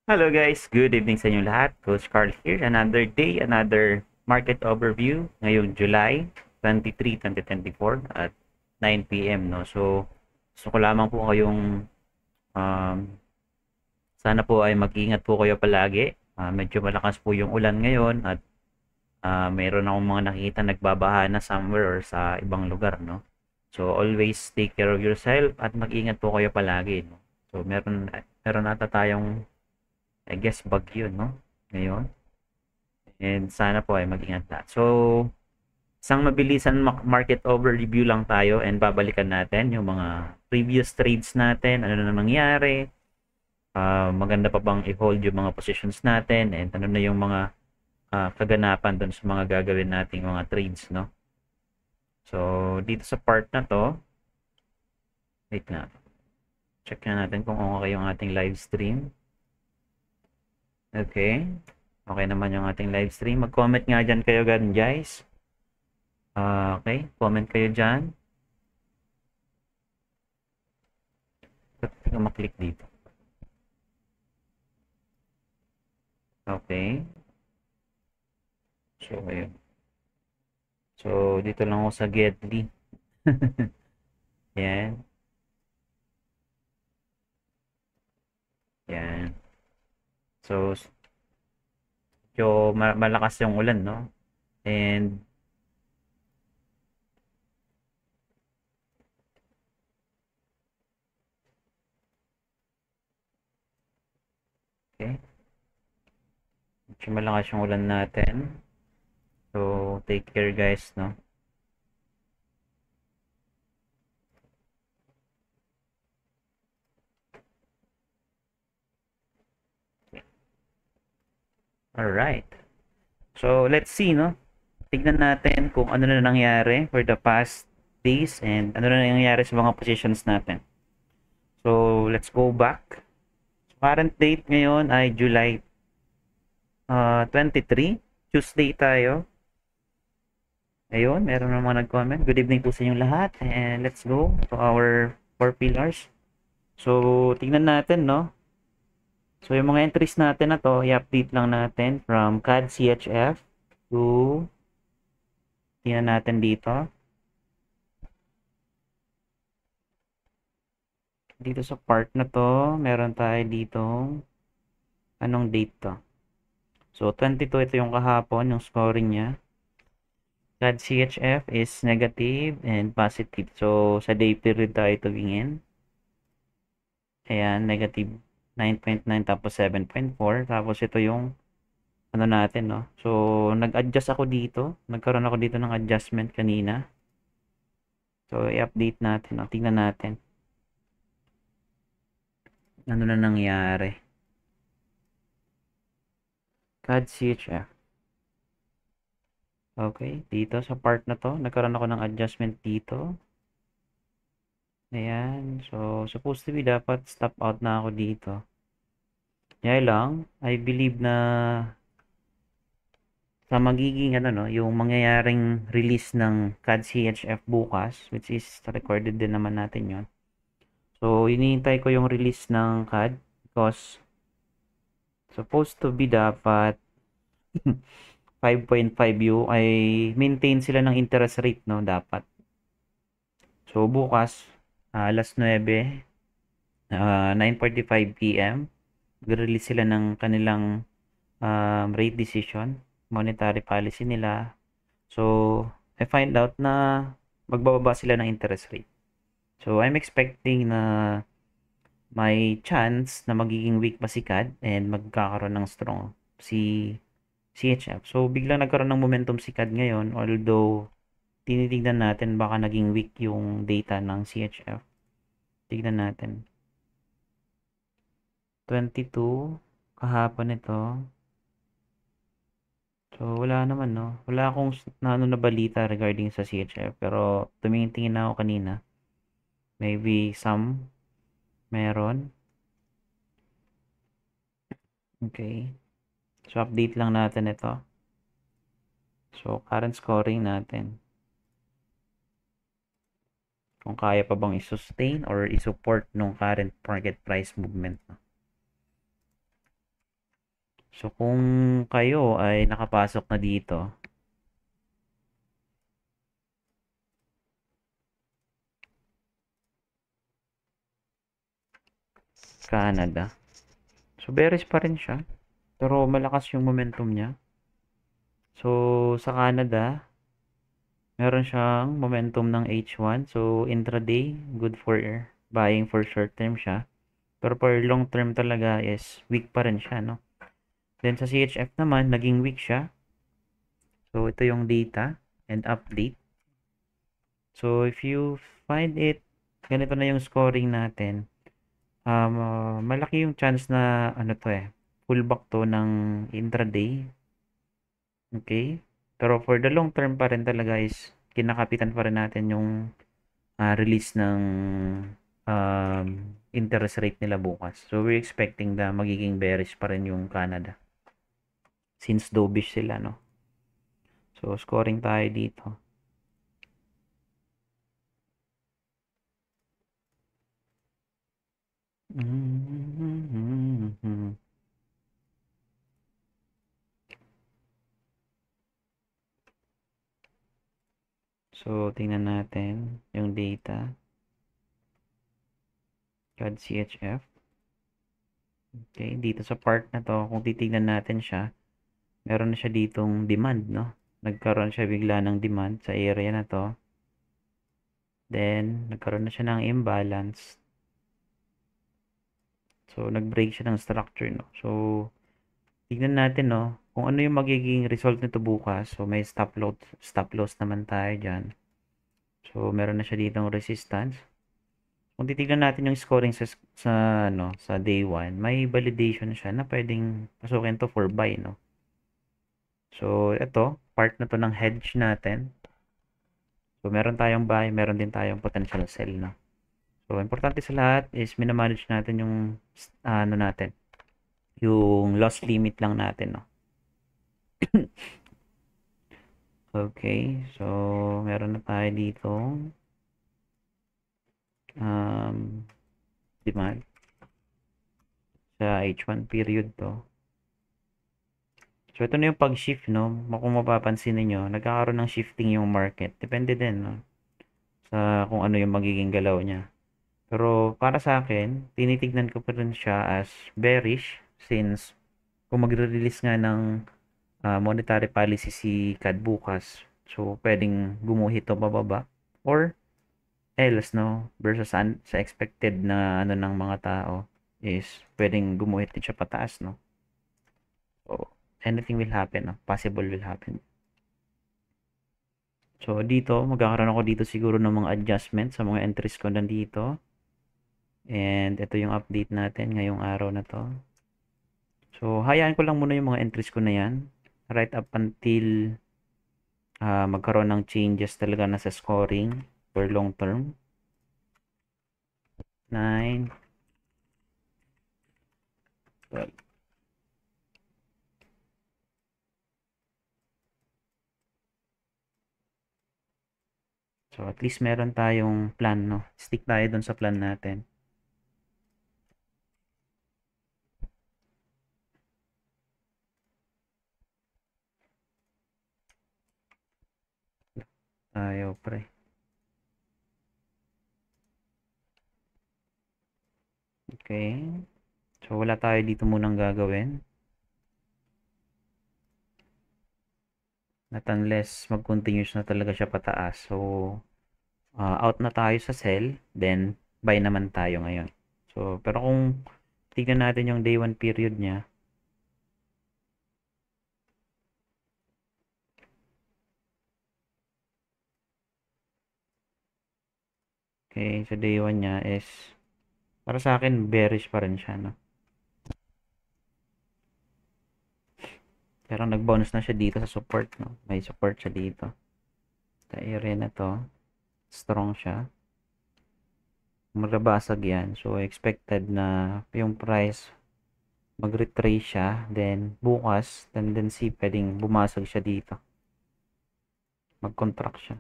Hello guys, good evening sa inyo lahat. Coach Carl here. Another day, another market overview ngayong July 23, 2024 at 9 p.m. No? So, gusto ko lamang po kayong um, sana po ay mag-ingat po kayo palagi. Medyo malakas po yung ulan ngayon at mayroon akong mga nakikita nagbabaha na somewhere or sa ibang lugar. No? So, always take care of yourself at mag-ingat po kayo palagi. No? So, meron ata tayong I guess bagyo, no? Ngayon. And sana po ay mag-ingat lahat. So, isang mabilisan market overview lang tayo and babalikan natin yung mga previous trades natin, ano na nangyari, maganda pa bang i-hold yung mga positions natin, and ano na yung mga kaganapan dun sa mga gagawin nating mga trades, no? So, dito sa part na to, wait na, check na natin kung okay yung ating live stream. Okay. Okay naman yung ating live stream. Mag-comment nga dyan kayo guys. Okay, comment kayo dyan. Ba't hindi ko maklik dito? Okay. So, ayun. So, dito lang ako sa Getly. Yan. Yan. So, malakas yung ulan, no? And, okay. Medyo malakas yung ulan natin. So, take care guys, no? Alright. So, let's see, no? Tignan natin kung ano na nangyari for the past days and ano na nangyari sa mga positions natin. So, let's go back. Current date ngayon ay July 23. Tuesday tayo. Ayun, meron na mga nag-comment. Good evening po sa inyong lahat. And let's go to our 4 pillars. So, tignan natin, no? So, yung mga entries natin na to, i-update lang natin from CAD CHF to tignan natin dito. Dito sa part na to, meron tayo dito anong date to? So, 22 ito yung kahapon, yung scoring niya. CAD CHF is negative and positive. So, sa day period tayo tumingin. Ayan, negative 9.9 tapos 7.4. Tapos ito yung ano natin, no? So, nag-adjust ako dito. Nagkaroon ako dito ng adjustment kanina. So, i-update natin. No? Tingnan natin. Ano na nangyari? CAD CHF. Okay, dito sa part na to, nagkaroon ako ng adjustment dito. Ayan. So, supposed to be dapat stop out na ako dito. Kaya lang, I believe na sa magiging ano no, yung mangyayaring release ng CAD CHF bukas, which is recorded din naman natin yon. So, hinihintay ko yung release ng CAD because supposed to be dapat 5.5 U ay maintain sila ng interest rate, no, dapat. So, bukas, alas 9, 9:45 p.m. Mag-release sila ng kanilang rate decision, monetary policy nila. So, I find out na magbababa sila ng interest rate. So, I'm expecting na may chance na magiging weak pa si CAD and magkakaroon ng strong si CHF. So, biglang nagkaroon ng momentum si CAD ngayon, although tinitignan natin baka naging weak yung data ng CHF. Tignan natin. 22 kahapon ito. So, wala naman, no? Wala akong na balita regarding sa CHF. Pero, tumingin-tingin na ako kanina. Maybe some meron. Okay. So, update lang natin ito. So, current scoring natin. Kung kaya pa bang i-sustain or i-support nung current market price movement. So, kung kayo ay nakapasok na dito, Canada. So, bearish pa rin siya. Pero malakas yung momentum niya. So, sa Canada, meron siyang momentum ng H1. So, intraday, good for buying for short term siya. Pero for long term talaga is weak pa rin siya, no? Then sa CHF naman, naging weak siya. So, ito yung data and update. So, if you find it, ganito na yung scoring natin. Malaki yung chance na, ano to pullback to ng intraday. Okay? Pero for the long term pa rin talaga is, kinakapitan pa rin natin yung release ng um, interest rate nila bukas. So, we're expecting na magiging bearish pa rin yung Canada. Since dovish sila, no? So, scoring tayo dito. So, tingnan natin yung data. CAD CHF. Okay, dito sa part na to, kung titignan natin siya, meron na siya ditong demand, no? Nagkaroon siya bigla ng demand sa area na to. Then, nagkaroon na siya ng imbalance. So, nag-break siya ng structure, no? So, tignan natin, no? Kung ano yung magiging result nito bukas. So, may stop loss naman tayo dyan. So, meron na siya ditong resistance. Kung titignan natin yung scoring sa day 1, may validation siya na pwedeng pasukin to for buy, no? So, ito, part na to ng hedge natin. So, meron tayong buy, meron din tayong potential sell, no? So, importante sa lahat is minamanage natin yung ano natin, yung loss limit lang natin, no? Okay, so meron na tayo dito demand sa H1 period to. So, ito na yung pag-shift, no? Kung mapapansin niyo, nagkakaroon ng shifting yung market. Depende din, no? Sa kung ano yung magiging galaw niya. Pero para sa akin, tinitignan ko pa rin siya as bearish since kung magre-release nga ng monetary policy si CAD bukas, so pwedeng gumuhit o bababa or else, no, versus sa expected na ano ng mga tao is pwedeng gumuhit din siya pataas, no. So, anything will happen, no? Possible will happen. So, dito, magkakaroon ako dito siguro ng mga adjustment sa mga entries ko nandito. And ito yung update natin ngayong araw na to. So, hayaan ko lang muna yung mga entries ko na yan. Right up until magkaroon ng changes talaga na sa scoring for long term. 9, 12. So, at least meron tayong plan, no? Stick tayo dun sa plan natin. Ayaw, pre. Okay. So, wala tayo dito munang gagawin. Not unless mag-continuous na talaga siya pataas. So, out na tayo sa sell. Then, buy naman tayo ngayon. So, pero kung tignan natin yung day 1 period niya, okay, sa day 1 niya is, para sa akin, bearish pa rin siya, no? Pero nag-bonus na siya dito sa support, no? May support siya dito. Sa area na to, strong siya. Magbabasag yan. So, expected na yung price mag-retrace siya. Then, bukas, tendency, pwedeng bumasag siya dito. Mag-contract siya.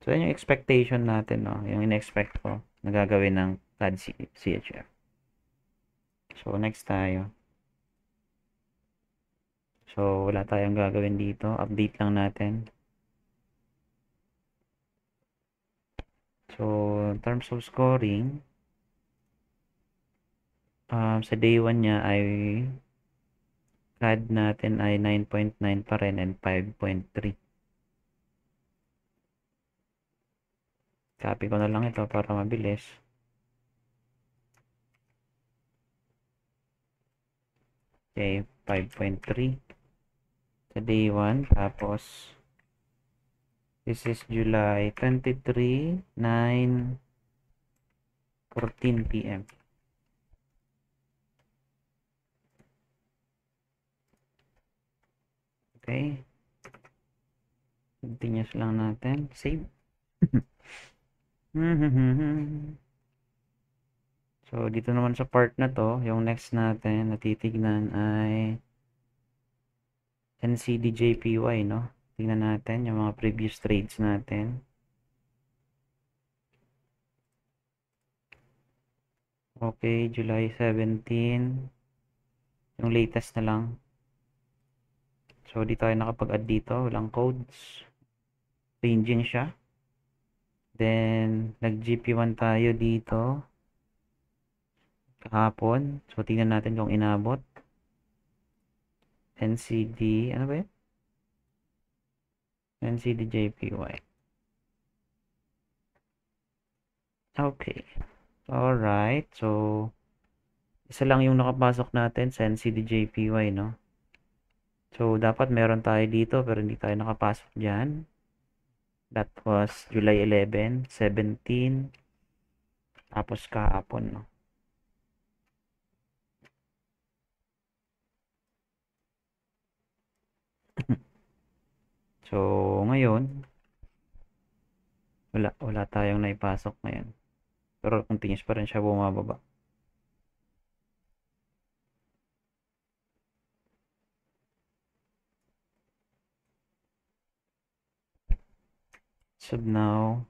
So, yan yung expectation natin, no? Yung in-expect ko na gagawin ng CAD CHF. So, next tayo. So, wala tayong gagawin dito. Update lang natin. So, in terms of scoring, sa day 1 niya ay CAD natin ay 9.9 pa rin and 5.3. Copy ko na lang ito para mabilis. Okay, 5.3 sa day 1. Tapos, this is July 23, 9:14 p.m. Okay. Continuous lang natin. Save. So, dito naman sa part na to, yung next natin na titignan ay NCDJPY, no? Tingnan natin yung mga previous trades natin. Okay, July 17. Yung latest na lang. So, di tayo nakapag-add dito. Walang codes. Ranging siya. Then, nag-GP1 tayo dito. Kahapon. So, tingnan natin kung inabot. NCD, ano ba yun? NCDJPY. Okay. Alright. So, isa lang yung nakapasok natin sa NCDJPY, no? So, dapat meron tayo dito pero hindi tayo nakapasok dyan. That was July 11, 17, tapos kahapon, no? So, ngayon, wala tayong naipasok ngayon. Pero continuous pa rin siya bumababa. So now,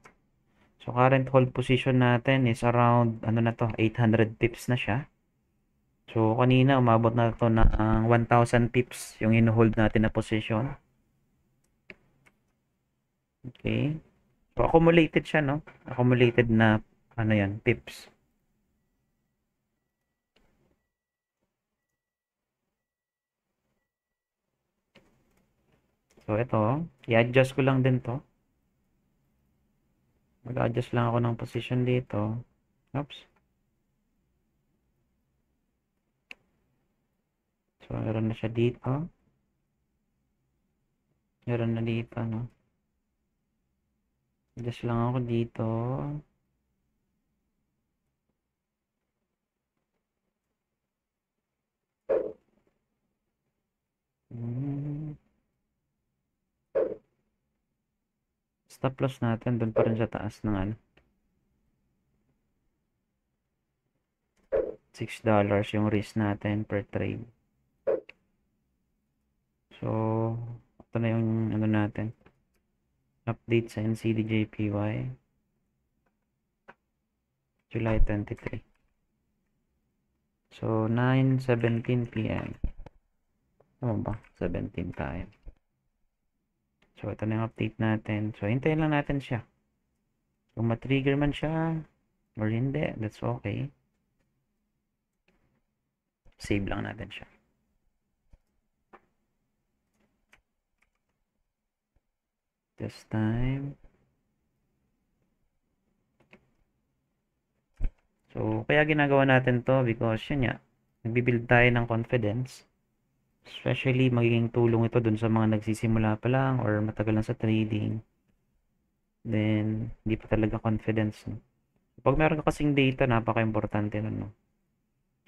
so current hold position natin is around, ano na to, 800 pips na siya. So, kanina umabot na to ng 1,000 pips yung in-hold natin na position. Okay. So, accumulated siya, no? Accumulated na, ano yan, pips. So, ito, i-adjust ko lang din to. Mag-adjust lang ako ng position dito. Oops. So, meron na siya dito. Meron na dito, no? Adjust lang ako dito. Stop loss natin, doon pa rin sa taas ng ano. $6 yung risk natin per trade. So, ito na yung ano natin. Update sa NCDJPY. July 23. So, 9:17 p.m. Tama ba? 17 tayo. So, ito na yung update natin. So, hintayin lang natin siya. Kung ma-trigger man siya or hindi, that's okay. Save lang natin siya. This time. So, kaya ginagawa natin to because yun nga, nagbibuild tayo ng confidence. Especially, magiging tulong ito dun sa mga nagsisimula pa lang or matagal na sa trading. Then, hindi pa talaga confidence. No? Pag meron ka kasing data, napaka-importante nun. No?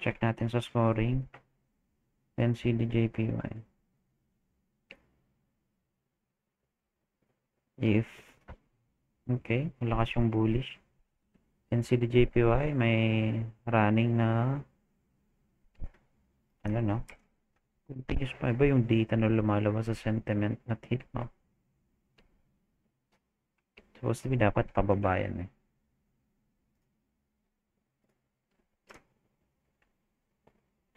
Check natin sa scoring. NCDJPY. If, okay, malakas yung bullish. NCDJPY, may running na, ano no? Continuous pa ba yung data na lumalabas sa sentiment na hit, no? Supposed to be dapat pababa yan eh.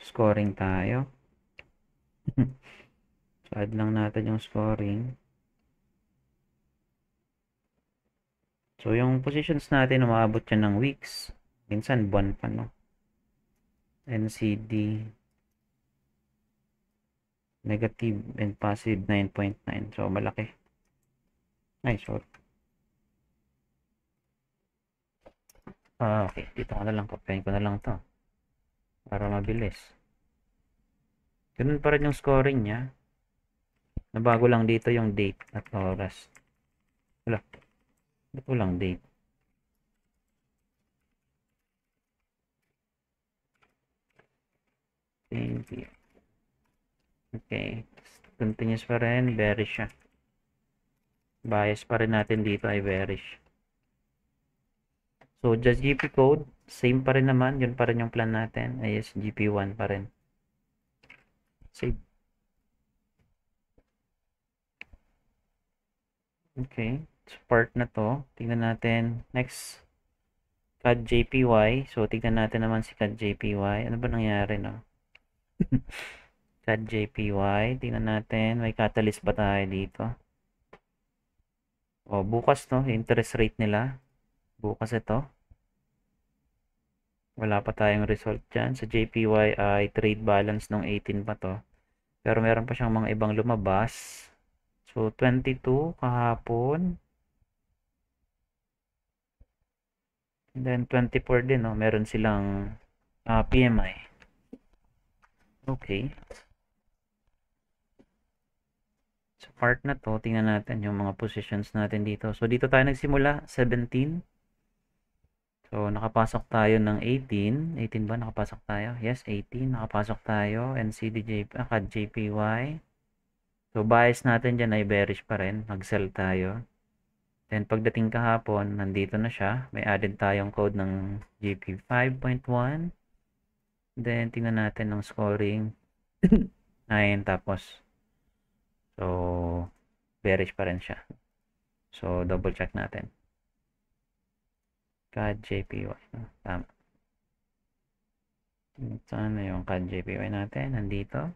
Scoring tayo. So, add lang natin yung scoring. So, yung positions natin, umaabot yan ng weeks. Minsan, buwan pa, no? NCD, negative and positive 9.9. So, malaki. Ay, sorry. Okay. Dito ko na lang. Copyahin ko na lang to. Para mabilis. Ganun pa rin yung scoring niya. Nabago lang dito yung date at oras. Wala. Ito lang date. Thank you. Okay. Continuous pa rin. Bearish siya. Bias pa rin natin dito ay bearish. So, just GP code. Same pa rin naman. Yun pa rin yung plan natin. ISGP1 pa rin. Save. Okay. So, part na to. Tingnan natin. Next. CAD JPY. So, tingnan natin naman si CAD JPY. Ano ba nangyari, no? CAD JPY. Tingnan natin. May catalyst ba tayo dito? O, bukas, no? Interest rate nila. Bukas ito. Wala pa tayong result dyan. Sa JPY ay trade balance nung 18 pa to. Pero meron pa siyang mga ibang lumabas. So, 22 kahapon. And then, 24 din, no? Meron silang PMI. Okay. Sa part na to, tingnan natin yung mga positions natin dito. So, dito tayo nagsimula, 17. So, nakapasok tayo ng 18. 18 ba? Nakapasok tayo? Yes, 18. Nakapasok tayo. CAD JPY. So, bias natin dyan ay bearish pa rin. Mag-sell tayo. Then, pagdating kahapon, nandito na siya. May added tayong code ng GP 5.1. Then, tingnan natin ng scoring. 9 tapos. So, bearish pa rin siya. So, double check natin. CAD JPY. Tama. Saan na yung CAD JPY natin? Nandito.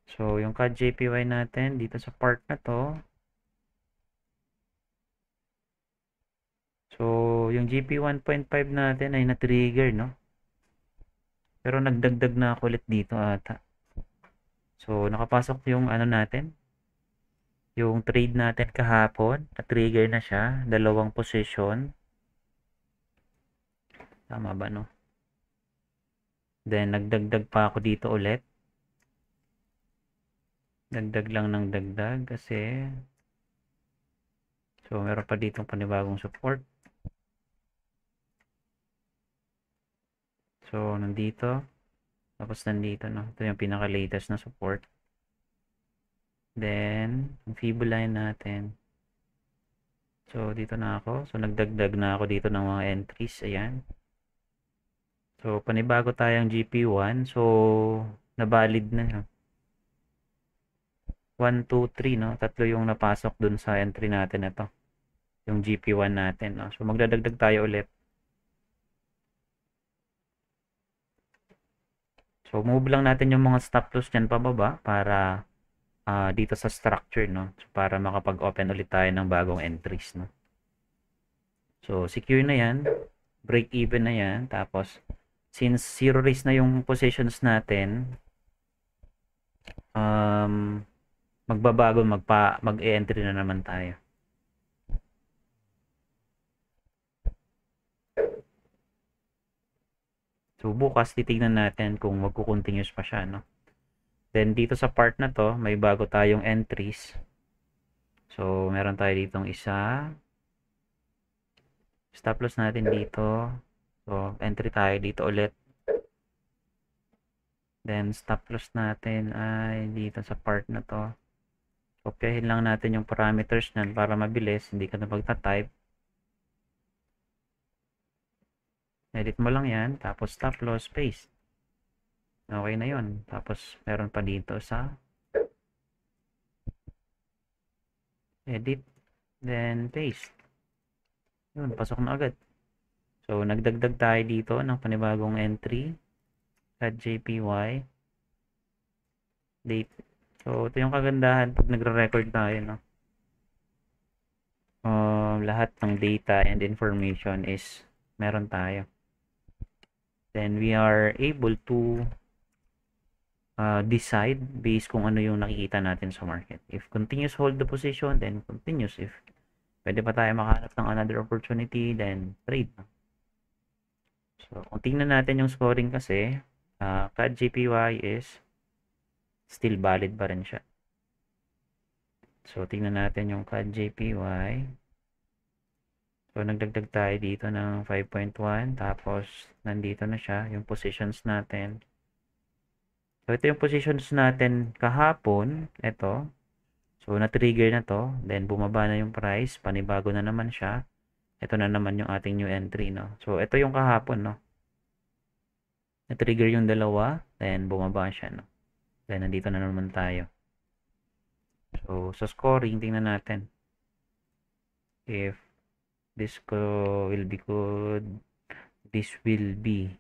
So, yung CAD JPY natin, dito sa part na to. So, yung GP 1.5 natin ay na-trigger, no? Pero nagdagdag na ako ulit dito ata. So, nakapasok yung ano natin. Yung trade natin kahapon. Na-trigger na siya. Dalawang position. Tama ba, no? Then, nagdagdag pa ako dito ulit. Dagdag lang ng dagdag kasi so, meron pa ditong panibagong support. So, nandito. Tapos nandito, no? Ito yung pinaka-latest na support. Then, ang Fibo line natin. So, dito na ako. So, nagdagdag na ako dito ng mga entries. Ayan. So, panibago tayong GP1. So, nabalid na. 1, 2, 3, no? Tatlo yung napasok dun sa entry natin na to. Yung GP1 natin, no? So, magdadagdag tayo ulit. So, move lang natin yung mga stop loss dyan pababa para dito sa structure, no? So, para makapag-open ulit tayo ng bagong entries, no? So, secure na yan. Break even na yan. Tapos, since zero risk na yung positions natin, magbabago, mag-e-entry na naman tayo. So, bukas, titignan natin kung magkukontinuous pa siya, no? Then, dito sa part na to, may bago tayong entries. So, meron tayo ditong isa. Stop loss natin dito. So, entry tayo dito ulit. Then, stop loss natin ay dito sa part na to. Kopyahin lang natin yung parameters nyan para mabilis. Hindi ka na magta-type. Edit mo lang yan. Tapos, stop loss, paste. Okay na yun. Tapos, meron pa dito sa edit. Then, paste. Yun, pasok na agad. So, nagdagdag tayo dito ng panibagong entry. CAD JPY. Date. So, ito yung kagandahan pag nagre-record tayo, no? Lahat ng data and information is meron tayo. Then, we are able to decide based kung ano yung nakikita natin sa market. If continuous hold the position, then continuous. If pwede pa tayo makahanap ng another opportunity, then trade. So, kung tingnan natin yung scoring kasi, CAD JPY is still valid pa rin siya. So, tingnan natin yung CAD JPY. So, nagdagdag tayo dito ng 5.1. Tapos, nandito na siya, yung positions natin. So, ito yung positions natin kahapon. Ito. So, na-trigger na to. Then, bumaba na yung price. Panibago na naman siya. Ito na naman yung ating new entry, no? So, ito yung kahapon, no? Na-trigger yung dalawa. Then, bumaba siya, no? Then, nandito na naman tayo. So, sa scoring, tingnan natin. If this will be good, this will be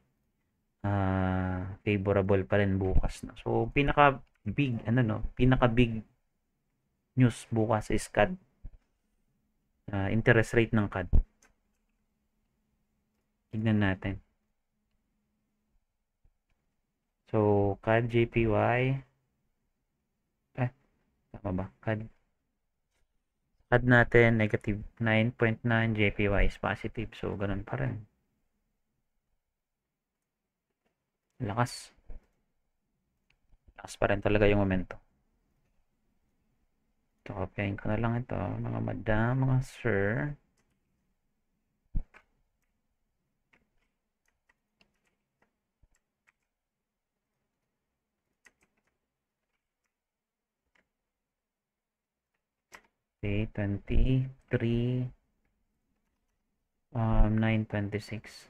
favorable pa rin bukas, no? So, pinaka-big, pinaka-big news bukas is CAD. Interest rate ng CAD. Tignan natin. So, CAD JPY. Tama ba? CAD natin, negative 9.9. JPY is positive. So, ganun pa rin. Lakas. Lakas pa rin talaga yung momento. So, copyahin ko na lang ito. Mga madam, mga sir. Okay, 23, 926.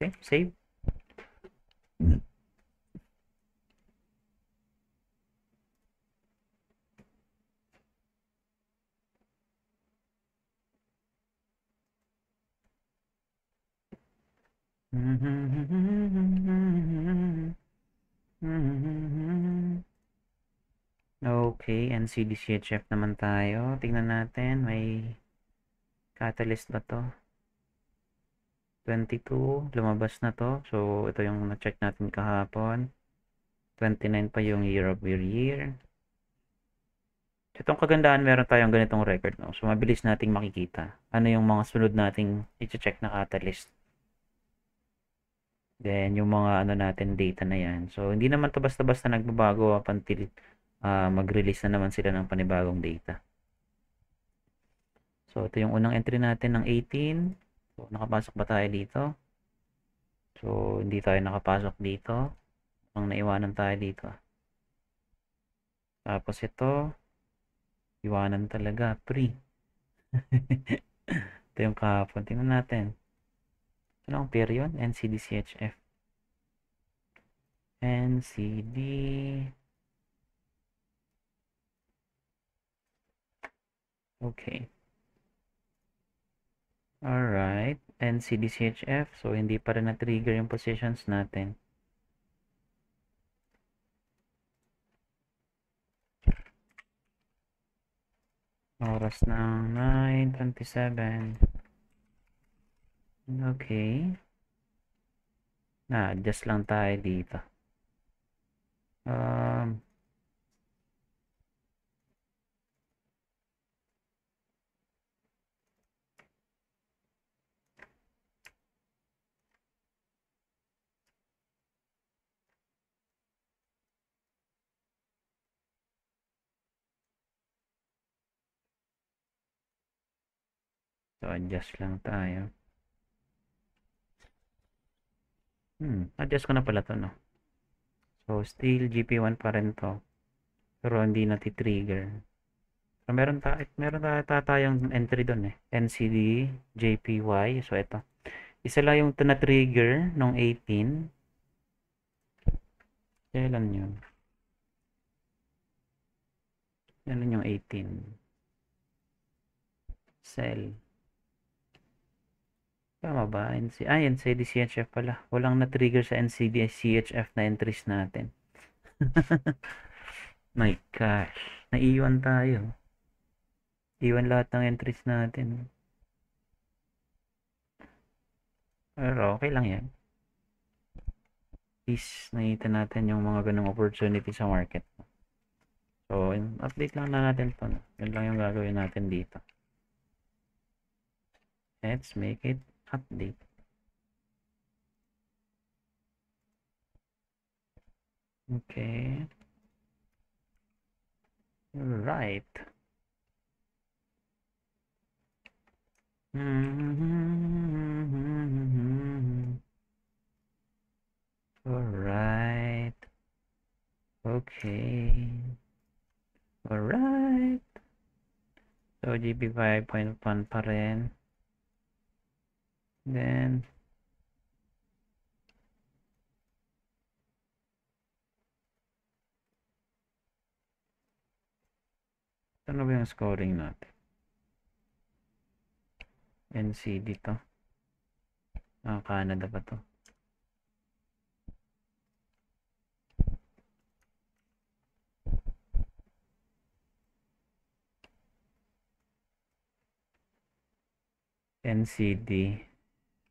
Okay, save. Okay, NCDCHF naman tayo. Tingnan natin, may catalyst ba to? 22, lumabas na to. So, ito yung na-check natin kahapon. 29 pa yung year over year. Itong kagandahan, meron tayong ganitong record, no? So, mabilis nating makikita. Ano yung mga sunod nating i-check na catalyst. Then, yung mga natin data na yan. So, hindi naman to basta-basta nagbabago up until mag-release na naman sila ng panibagong data. So, ito yung unang entry natin ng 18. So, nakapasok ba tayo dito? So, hindi tayo nakapasok dito. Ang naiwanan tayo dito. Tapos ito, iwanan talaga, pre. Ito yung kahapon. Tingnan natin. Ano ang pair yun? NCDCHF. NCD. Okay. Alright. NCDCHF. So, hindi pa rin na-trigger yung positions natin. Oras ng 9:27. Okay. Na-adjust lang tayo dito. So, adjust lang tayo. Adjust ko na pala to, no? So, still GP1 pa rin to. Pero hindi na ti-trigger. So, meron tayong entry doon eh. NCD, JPY. So, ito. Isa lang yung na-trigger nung 18. Kailan yun? Kailan yung 18? Sell. Tama ba? NCD CHF pala. Walang na-trigger sa NCD CHF na entries natin. My gosh. Naiwan tayo. Iwan lahat ng entries natin. Pero okay lang yan. At least nakita natin yung mga ganong opportunity sa market. So, update lang na natin to. Yun lang yung gagawin natin dito. Let's make it update. Okay. Right. Alright. Okay. Alright. So, GP 5.1 pa rin. Then, ano ba yung scoring natin? NCD to. Canada pa to. NCD.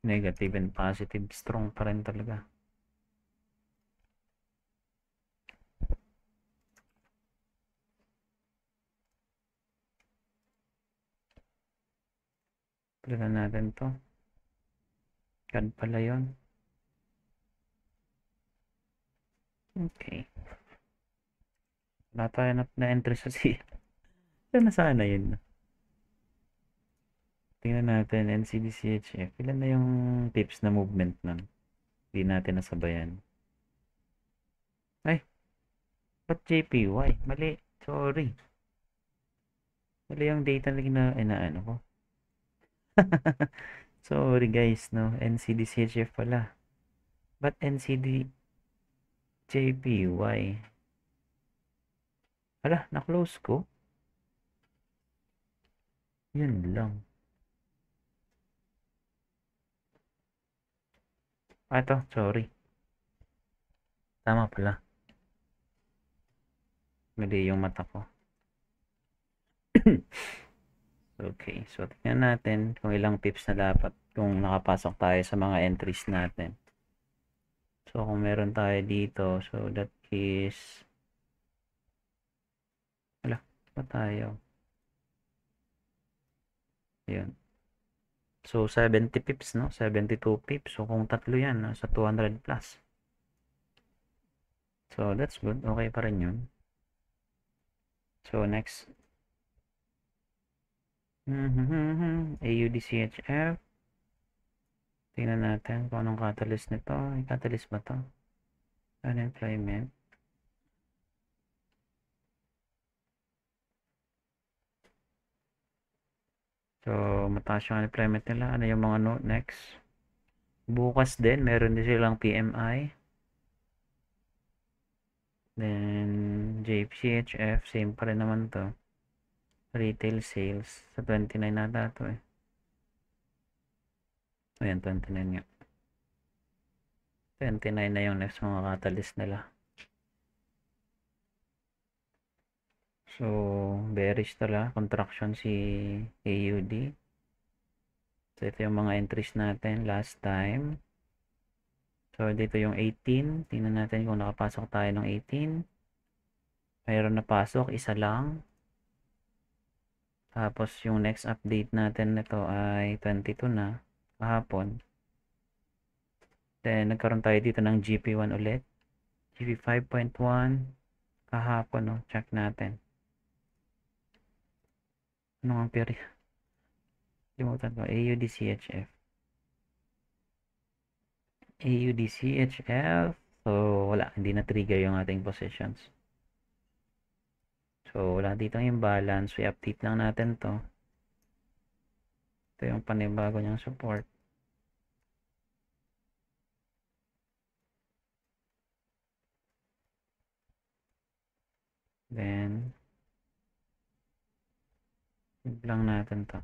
Negative and positive. Strong pa rin talaga. Palitan natin to. CAD pala yun. Okay. Wala tayo na entry sa C. Saan na sana yun? Tingnan natin, NCD-CHF. Ilan na yung tips na movement nun? Hindi natin nasabayan. Ay, ba't JPY? Mali. Sorry. Mali yung data na inaano ko. Sorry guys, no? NCD-CHF pala. Ba't NCD-JPY? Hala, na-close ko. Yun lang. Ito, sorry. Tama pala. Mali yung mata ko. Okay, so tingnan natin kung ilang pips na dapat kung nakapasok tayo sa mga entries natin. So, kung meron tayo dito, so that is, wala, pa tayo? Yun. So, 70 pips, no? 72 pips. So, kung tatlo yan, nasa 200 plus. So, that's good. Okay pa rin yun. So, next. AUDCHF. Tingnan natin kung anong catalyst nito. May catalyst ba to? Unemployment. So, mataas yung unemployment nila. Ano yung mga note next? Bukas din, meron din silang PMI. Then, JPCHF, same pa rin naman to. Retail sales. Sa 29 nata to eh. Ayan, 29 nga. 29 na yung next mga catalyst nila. So, bearish talaga. Contraction si AUD. So, ito yung mga entries natin last time. So, dito yung 18. Tingnan natin kung nakapasok tayo ng 18. Mayroon na pasok. Isa lang. Tapos, yung next update natin nito ay 22 na. Kahapon. Then, nagkaroon tayo dito ng GP1 ulit. GP 5.1. Kahapon, no? Check natin. Anong ang period? Limutan ko. AUDCHF. AUDCHF. So, wala. Hindi na-trigger yung ating positions. So, wala dito yung balance. So, i-update lang natin to. Ito yung panibago niyang support. Then, lang natin to.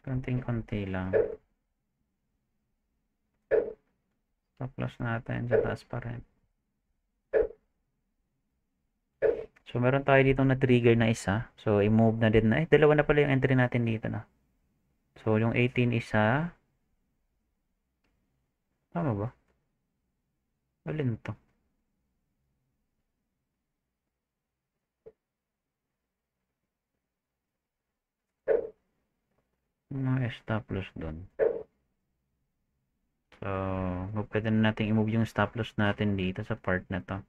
Konting-konti lang. Stop loss natin sa taas pa rin. So, meron tayo dito na trigger na isa. So, i-move na din na. Dalawa na pala yung entry natin dito na. So, yung 18 isa. Tama ba? Alin to? Mga stop loss doon. So, pwede na natin i-move yung stop loss natin dito sa part na to.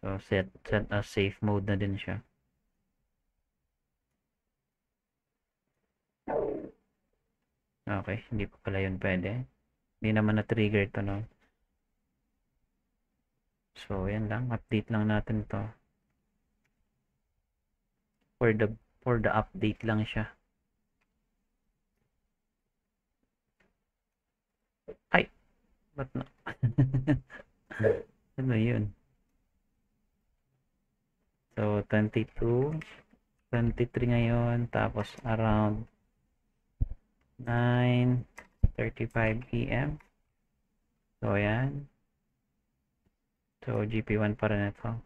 So, set as safe mode na din siya. Okay, hindi pa pala yun pwede. Hindi naman na-trigger to, no? So, yan lang. Update lang natin to. For the update lang siya. Ay! Ba't na? Ano yun? So, 22, 23 ngayon. Tapos, around 9:35 p.m. So, yan. So, GP1 pa rin ito.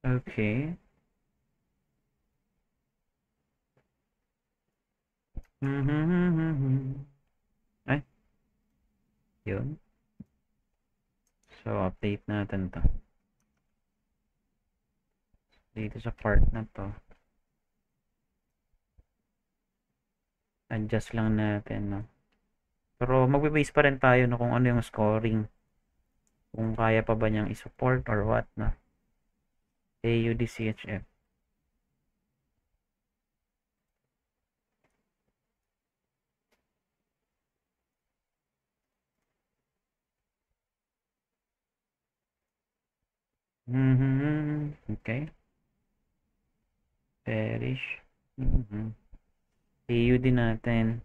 Okay. Ay, yun. So, update natin to. Dito sa part na to. Adjust lang natin, no? Pero magbe-base pa rin tayo no, kung ano yung scoring. Kung kaya pa ba niyang i-support or what, no? AUD CHF. Okay. Bearish. AUD natin.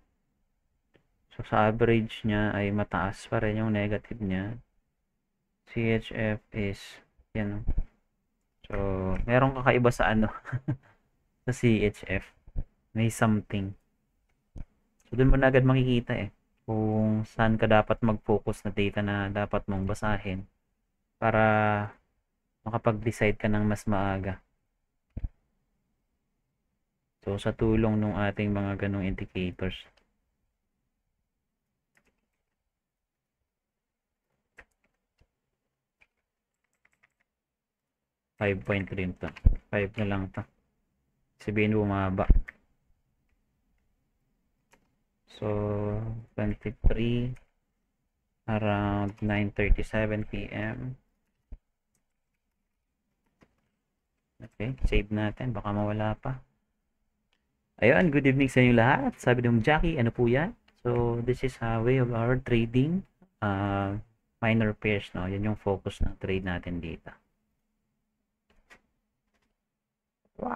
So, sa average niya ay mataas pa rin yung negative niya. CHF is, yan. So, merong kakaiba sa ano, sa CHF. May something. So, dun mo na agad makikita eh. Kung saan ka dapat mag-focus na data na dapat mong basahin para makapag-decide ka ng mas maaga. So, sa tulong ng ating mga ganong indicators. Five point rin to. 5 na lang to. Sabihin bumaba. So, 23 around 9:37 p.m. Okay, save natin. Baka mawala pa. Ayun, good evening sa inyo lahat. Sabi ng Jackie, ano po yan? So, this is a way of our trading. Minor pairs, no? Yan yung focus ng trade natin dito. Wow.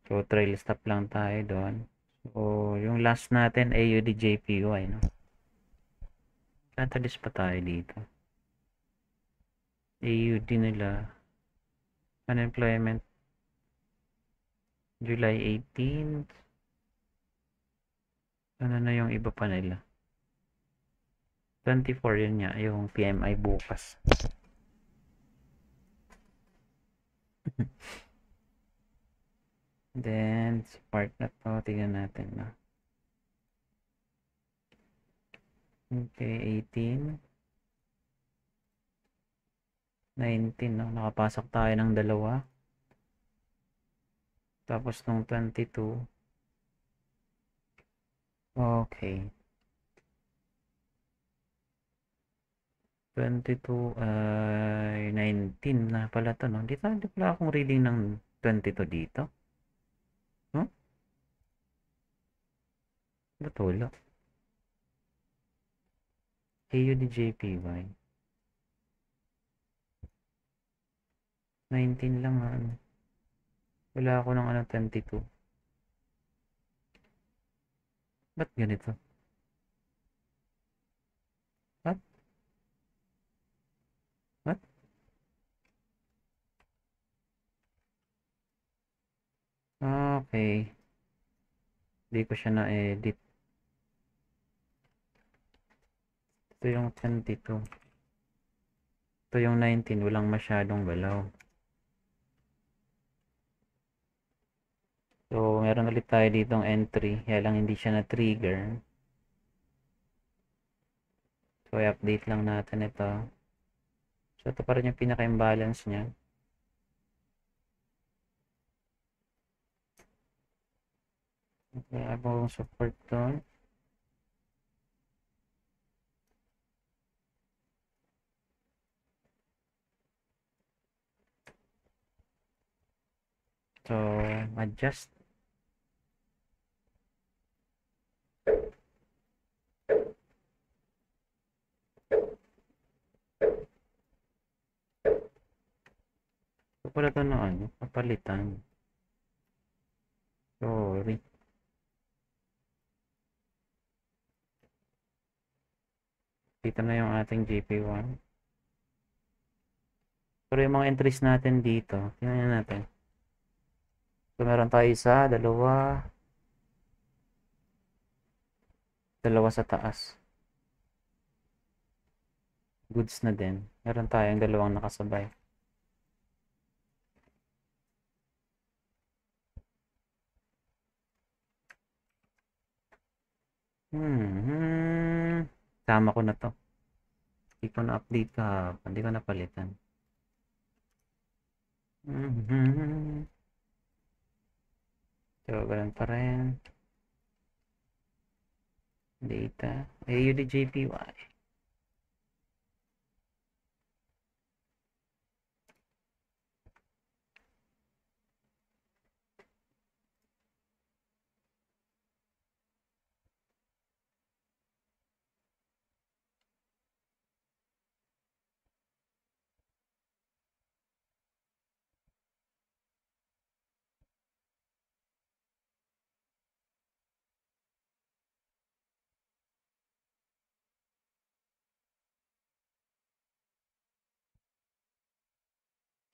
So, trail stop lang tayo doon. So, yung last natin, AUD JPY, no? Catalyst pa tayo dito. AUD nila. Unemployment. July 18th. Ano na yung iba pa nila? 24 yun niya, yung PMI bukas. Then, sa part na to, tingnan natin na. Okay, 18. 19, no? Nakapasok tayo ng dalawa. Tapos nung 22. Okay. 22 ay 19 na pala to, no? Hindi pala akong reading ng 22 dito. Huh? Ba't wala? AUD JPY. 19 lang ano. Wala ako ng ano 22. Ba't ganito? What? What? Okay. Hindi ko siya na-edit. Ito yung 22. Ito yung 19. Walang masyadong galaw. So, meron ulit tayo ditong entry. Kaya lang hindi siya na-trigger. So, i-update lang natin ito. So, ito pa rin yung pinaka-imbalance niya. Wala akong support doon. So, adjust. So, pala ito na ano, papalitan. Sorry. Dito na yung ating GP1. Pero yung mga entries natin dito, tingnan natin. So, meron tayo isa, dalawa sa taas. Goods na din. Meron tayong dalawang nakasabay. Tama ko na to. Hindi ko na-update ka. Hindi ko napalitan. So, ganun pa rin. Data. AUDJPY.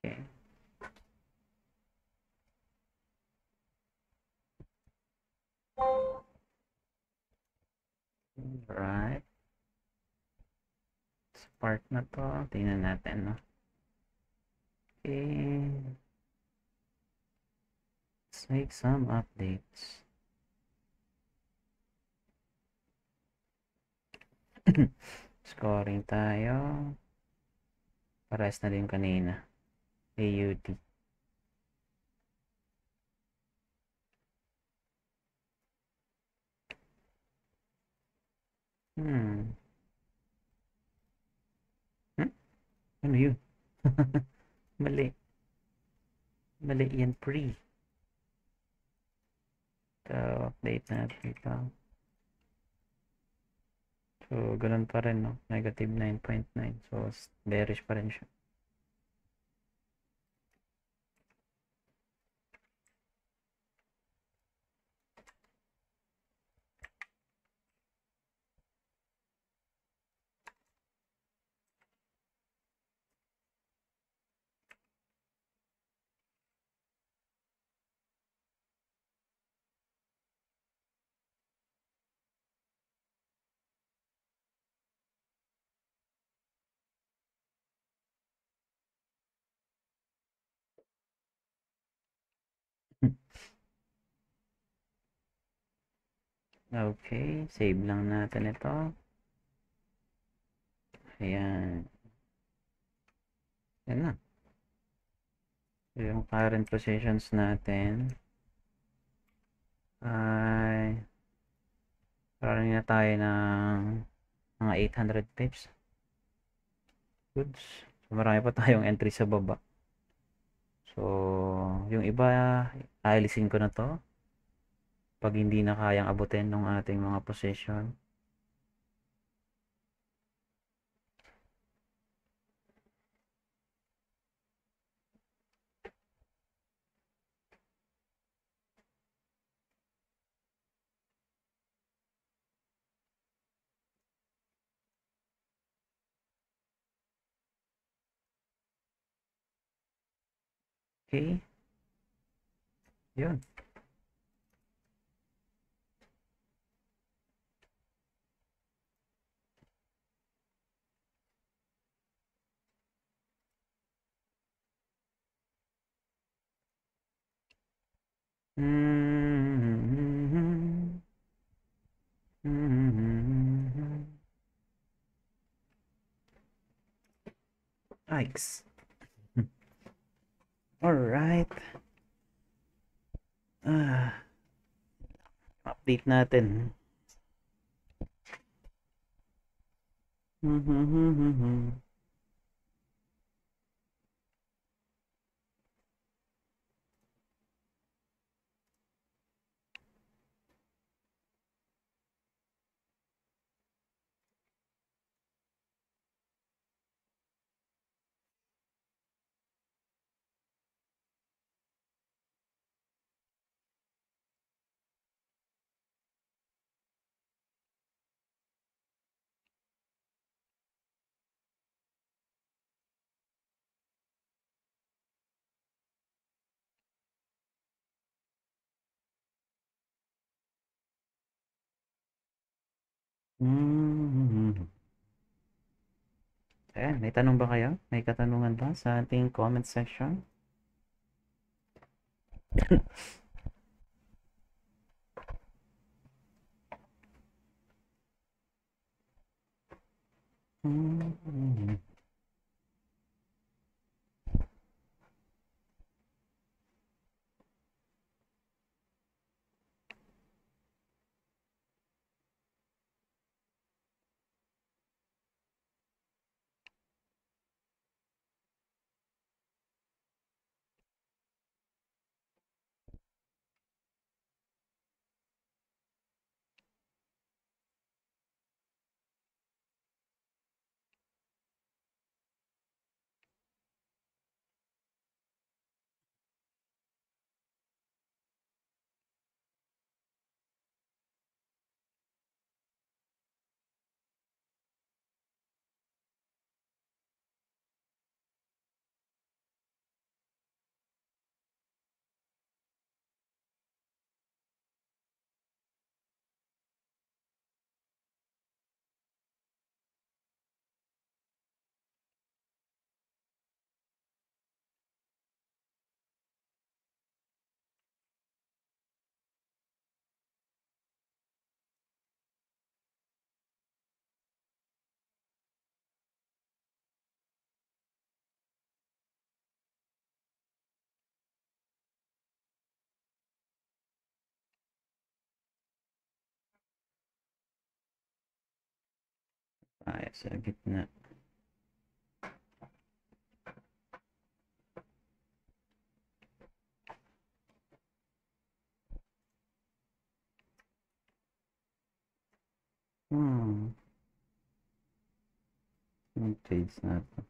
Okay. Alright. Spark na to. Tingnan natin, no? Okay. Let's make some updates. Scoring tayo. Pares na din kanina. AUD. Ano yun? Mali. Mali yan pre. So, update natin ito. So, ganun pa rin, no? Negative 9.9. So, bearish pa rin siya. Okay, save lang natin ito. Ayan. Yan na. Yung current positions natin ay parang na tayo ng mga 800 pips. Goods. So, marami pa tayong entry sa baba. So, yung iba, aalisin ko na to pag hindi na kayang abutin ng ating mga position. Okay, yun. Mhm. Mhm. Yikes. Alright. Ah, update natin. Mhm. Mhm. Ayan, may tanong ba kayo? May katanungan ba sa ating comment section? Mhm. Ay, sa gitna. Hmm. Yung trades natin.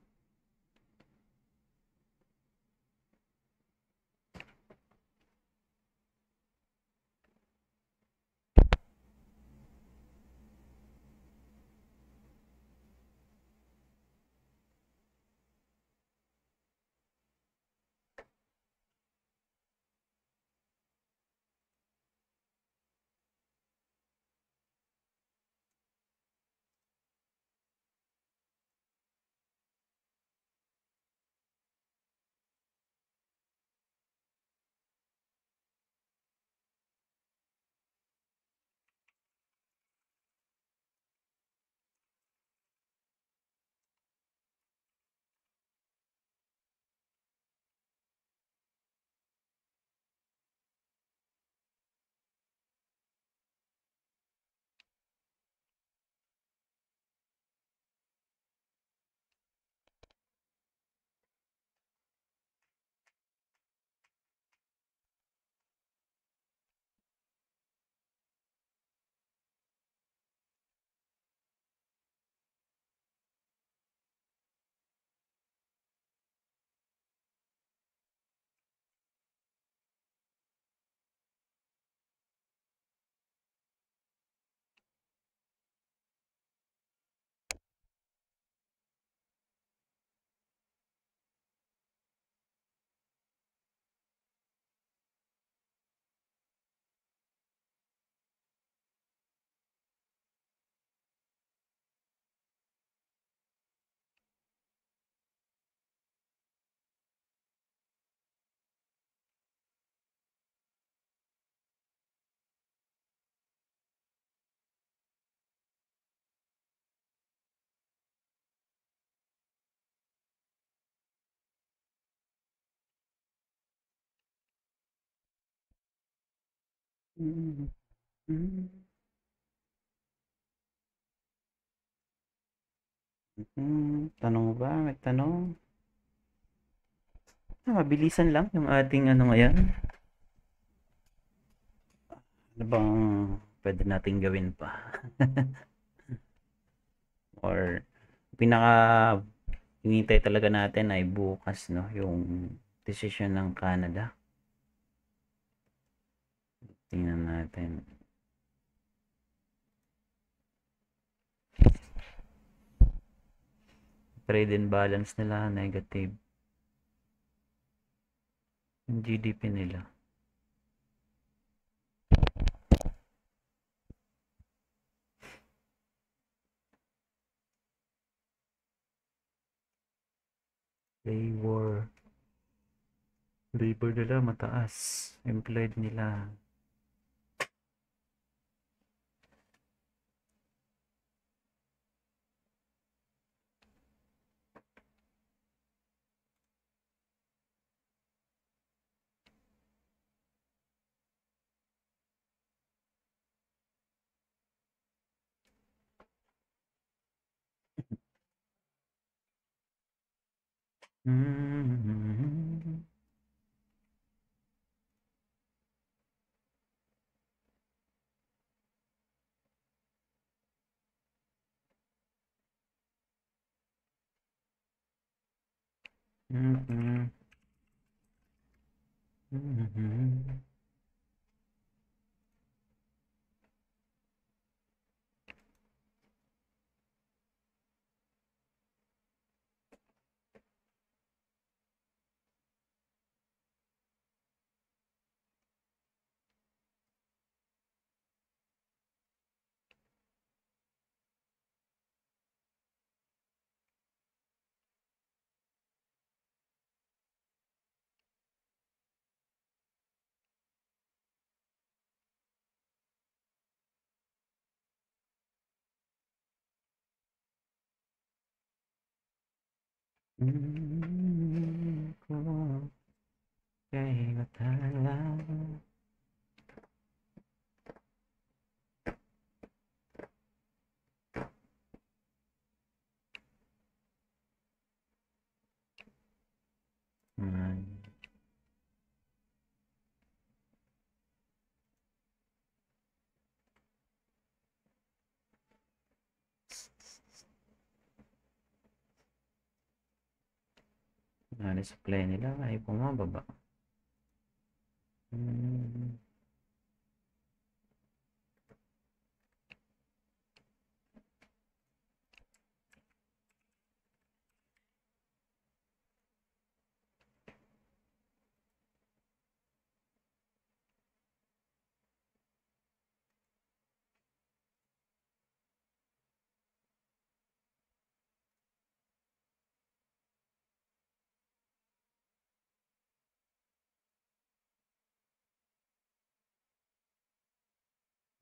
Mm, mm, tanong ba? May tanong? Mabilisan lang yung ating ano ngayon. Ano bang pwede nating gawin pa? Or pinaka hinihintay talaga natin ay bukas, no? Yung decision ng Canada. Tingnan natin. Trade and balance nila negative. Yung GDP nila. Labor. Labor nila mataas. Employed nila. Mm-hmm. Mm-hmm. Mm-hmm. Kay batala. Ano supply nila ay bumababa. Mm.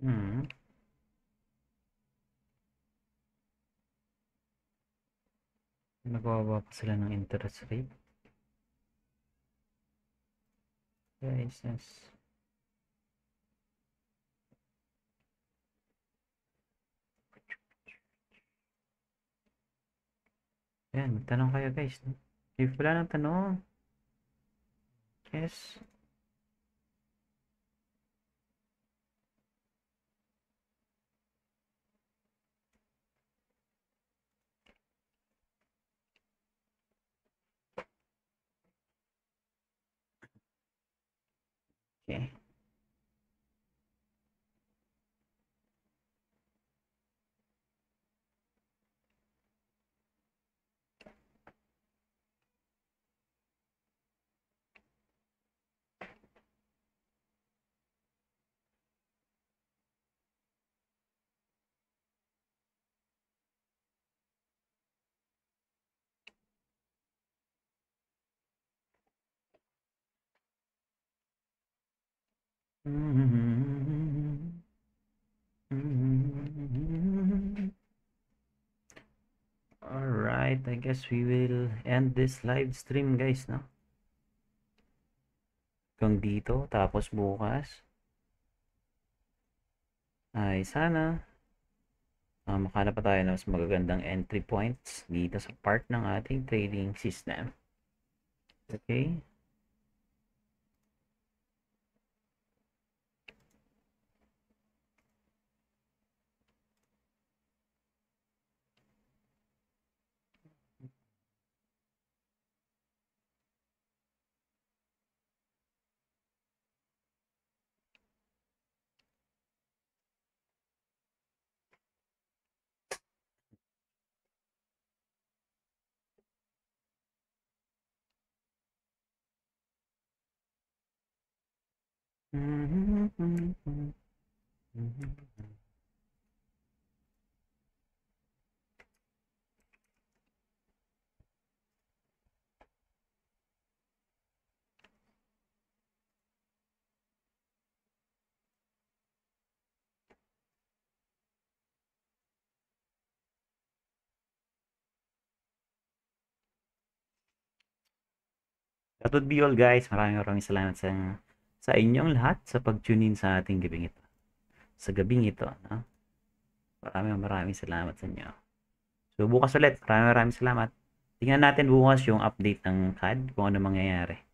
Mm. Nagbababa pa sila ng interest rate. Yes, yes. Ayan, magtanong kayo guys. No? If wala nang tanong, yes. Okay. Mm-hmm. Mm-hmm. Alright, I guess we will end this live stream guys, no? Hanggang dito, tapos bukas. ay sana makahanap pa tayo ng mas magagandang entry points dito sa part ng ating trading system. Okay? That would be all guys. Maraming salamat sa inyong lahat sa pag-tune in sa ating gabing ito. Sa gabing ito, no? Maraming salamat sa inyo. So bukas ulit. Maraming salamat. Tingnan natin bukas yung update ng CAD kung ano mangyayari.